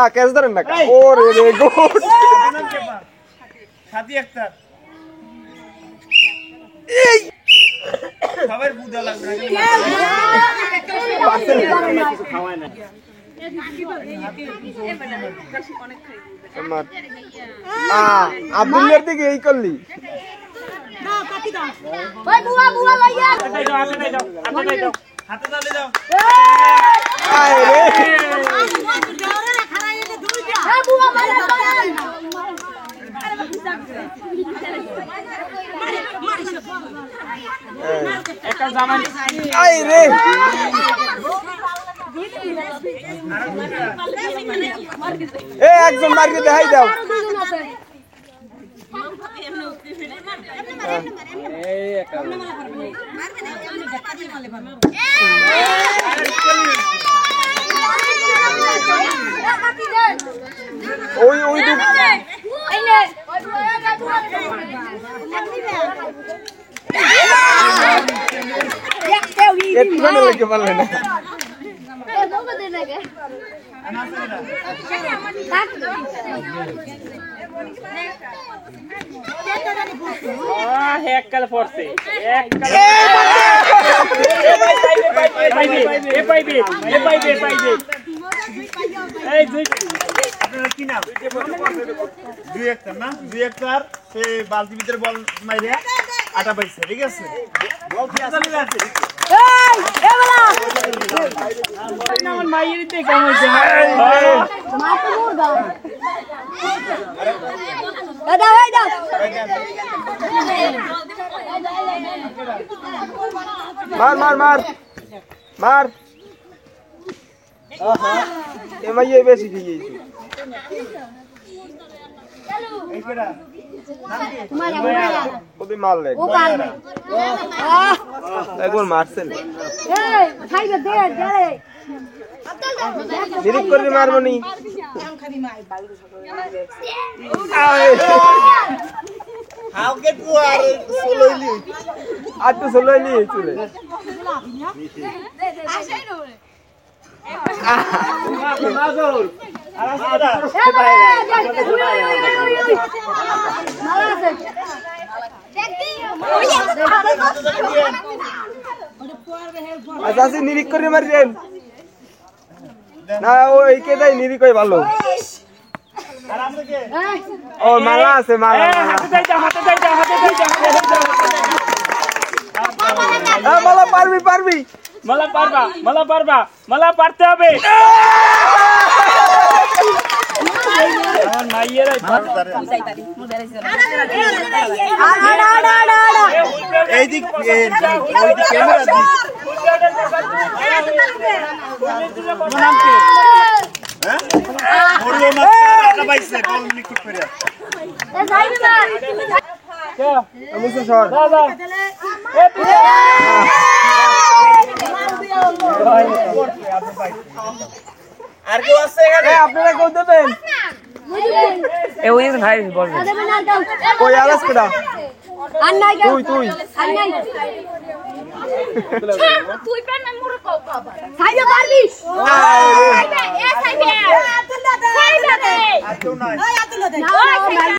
catch ধরেন না ওরে রে গুড সাথী একটা সবাই বুঝা লাগবে না আব্দুল্লার দিকে এই করলি হাতে তালে যাও একজন মার্কে দেখাই দাও ওই ওই একটুখানি লেগে পারলে না এককাল পড়ছে দুই একটা না দুই একটার সে বালতি ভিতরে বল মাইরে আটা পাইছে ঠিক আছে মার মার মার মার এমাইয়ে বেশি ঠিক ওদের মারলেন একবার মারছেন নিরিক করবি মারমনি আর তো চলইলি চলে আচ্ছা নিরিক করে মারছেন না ওই কে দেয় নিরিক ওই ভালো ও মালা আছে মালা মালা পারবি পারবি মালা পারবা মালা পারবা মালা পারতে হবে আমার মাইয়ের এই দিক ওই দিক ক্যামেরা দিক নাম কি হ্যাঁ বড় না আটা পাইছে বল লিখি করে এ যাইবি না কে মুসা সর দাদা এ তুই আর কেউ আছে এখানে আপনারা কই দেবেন এ ওই ভাই বল কই আলাস কেডা আর নাই তুই তুই আর নাই তুই প্রাণ মোর কও বাবা সাইবে পারবি এ সাইবে আতুল্লাহ দে সাইবে দে আর কেউ নাই ওই আতুল্লাহ দে